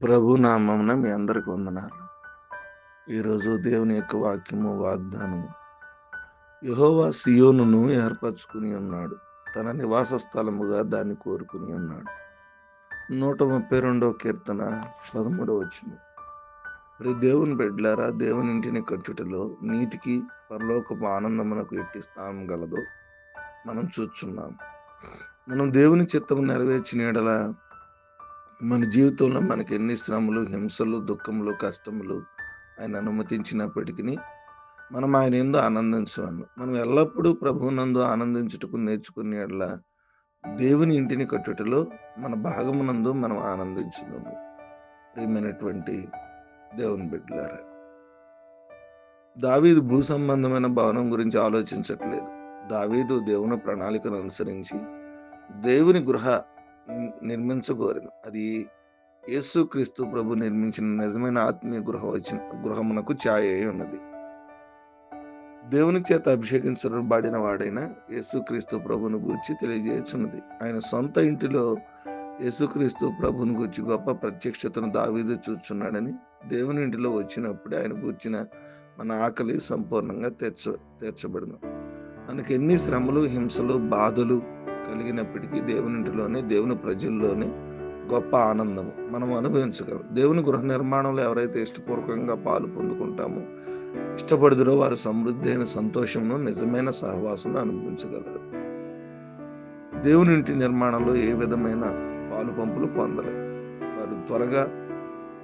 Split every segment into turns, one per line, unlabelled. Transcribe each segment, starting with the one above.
ప్రభు నామమున మీ అందరికి వందనాలు. ఈరోజు దేవుని యొక్క వాక్యము వాగ్దానము. యెహోవా సియోనును ఏర్పరచుకుని ఉన్నాడు. తన నివాస స్థలముగా దాన్ని కోరుకుని ఉన్నాడు. 132వ కీర్తన 13వ వచనం. దేవుని బిడ్డలారా, దేవుని ఇంటిని కట్టుటలో నీతికి పరలోకపు ఆనందమునకు ఎట్టి స్థానం గలదో మనం చూచున్నాం. మనం దేవుని చిత్తము నెరవేర్చిన యెడల మన జీవితంలో మనకి ఎన్ని శ్రమలు, హింసలు, దుఃఖములు, కష్టములు ఆయన అనుమతించినప్పటికీ మనం ఆయన యందు ఆనందించవలెను. మనం ఎల్లప్పుడూ ప్రభువునందు ఆనందించుటకు నేర్చుకునే యెడల దేవుని ఇంటిని కట్టుటలో మన భాగమునందు మనం ఆనందించుదాము. ప్రియమైనటువంటి దేవుని బిడ్డలారా, దావీదు భూ సంబంధమైన భవనం గురించి ఆలోచించట్లేదు. దావీదు దేవుని ప్రణాళికను అనుసరించి దేవుని గృహ నిర్మించగోరెను. అది యేసుక్రీస్తు ప్రభు నిర్మించిన నిజమైన ఆత్మీయ గృహమునకు ఛాయ అయి ఉన్నది. దేవుని చేత అభిషేకించబడిన వాడైన యేసుక్రీస్తు ప్రభుని గూర్చి తెలియజేయుచున్నది. ఆయన సొంత ఇంటిలో యేసుక్రీస్తు ప్రభుని గూర్చి గొప్ప ప్రత్యక్షతను దావీదు చూచున్నాడని, దేవుని ఇంటిలో వచ్చినప్పుడే ఆయన గూర్చిన మన ఆకలి సంపూర్ణంగా తీర్చబడును. మనకి ఎన్ని శ్రమలు, హింసలు, బాధలు కలిగినప్పటికీ దేవుని ఇంటిలోనే, దేవుని ప్రజల్లోనే గొప్ప ఆనందము మనం అనుభవించగలం. దేవుని గృహ నిర్మాణంలో ఎవరైతే ఇష్టపూర్వకంగా పాలు పొందుకుంటామో, ఇష్టపడుదురో వారు సమృద్ధి అయిన సంతోషమును, నిజమైన సహవాసమును అనుభవించగలరు. దేవుని ఇంటి నిర్మాణంలో ఏ విధమైన పాలు పంపులు పొందలేరు. వారు త్వరగా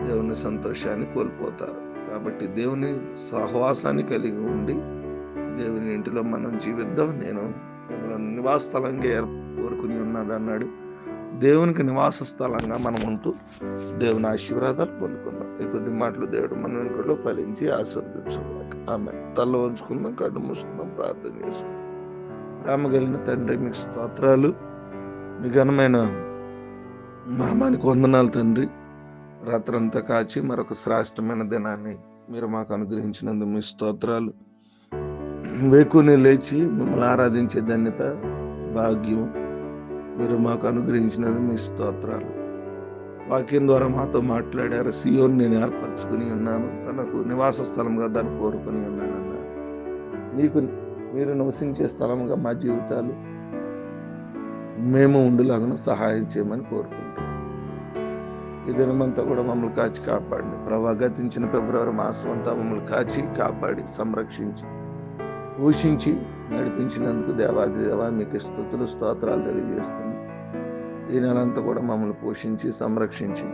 దేవుని సంతోషాన్ని కోల్పోతారు. కాబట్టి దేవుని సహవాసాన్ని కలిగి ఉండి దేవుని ఇంటిలో మనం జీవిద్దాం. నేను మిమ్మల్ని నివాస స్థలంగా కోరుకుని ఉన్నాడు అన్నాడు. దేవునికి నివాస స్థలంగా మనం ఉంటూ దేవుని ఆశీర్వాదాలు పొందుకుందాం. ఈ కొద్ది మాటలు దేవుడు మన వెనుకలో ఫలించి ఆశీర్వదించుగాక. ఆమె తల వంచుకుందాం, కళ్ళు మూసుకుందాం, ప్రార్థన చేసుకుందాం. ప్రేమ కలిగిన తండ్రి, మీకు స్తోత్రాలు. మీ ఘనమైన నామానికి వందనాలు తండ్రి. రాత్రంతా కాచి మరొక శ్రేష్టమైన దినాన్ని మీరు మాకు అనుగ్రహించినందుకు మీ స్తోత్రాలు. వేకుని లేచి మిమ్మల్ని ఆరాధించే ధన్యత, భాగ్యం మీరు మాకు అనుగ్రహించినందుకు మీ స్తోత్రాలు. వాక్యం ద్వారా మాతో మాట్లాడారు. సియోను నేను ఏర్పరచుకుని ఉన్నాను, తనకు నివాస స్థలంగా దాన్ని కోరుకుని ఉన్నానన్నారు. మీరు నివసించే స్థలంగా మా జీవితాలు మేము ఉండులాగా సహాయం చేయమని కోరుకుంటున్నాం. ఈ దినమంతా కూడా మమ్మల్ని కాచి కాపాడి ప్రభా, గతించిన ఫిబ్రవరి మాసం అంతా మమ్మల్ని కాచి కాపాడి సంరక్షించి పోషించి నడిపించినందుకు దేవాది దేవా మీకు స్తుతులు, స్తోత్రాలు తెలియజేస్తున్నాం. ఈ నెలంతా కూడా మమ్మల్ని పోషించి సంరక్షించి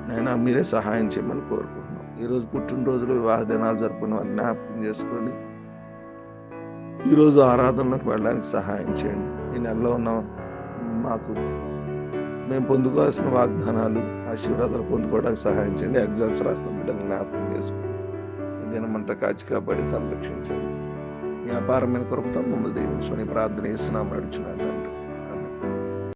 నైనా మీరే సహాయం చేయమని కోరుకుంటున్నాం. ఈరోజు పుట్టినరోజులు, వివాహ దినాలు జరుపుకున్న వారిని జ్ఞాపకం చేసుకొని ఈరోజు ఆరాధనలకు వెళ్ళడానికి సహాయం చేయండి. ఈ నెలలో ఉన్న మాకు మేము పొందుకోవాల్సిన వాగ్దానాలు, ఆశీర్వాదాలు పొందుకోవడానికి సహాయం చేయండి. ఎగ్జామ్స్ రాసిన బిడ్డలు జ్ఞాపకం చేసుకుని ఈ దినమంతా కాచి కాపాడి సంరక్షించండి. మీ అపారమైన కృపతో మమ్మల్ని దీవించుకొని ప్రార్థన చేస్తున్నాం నడుచున్నా తండ్రి.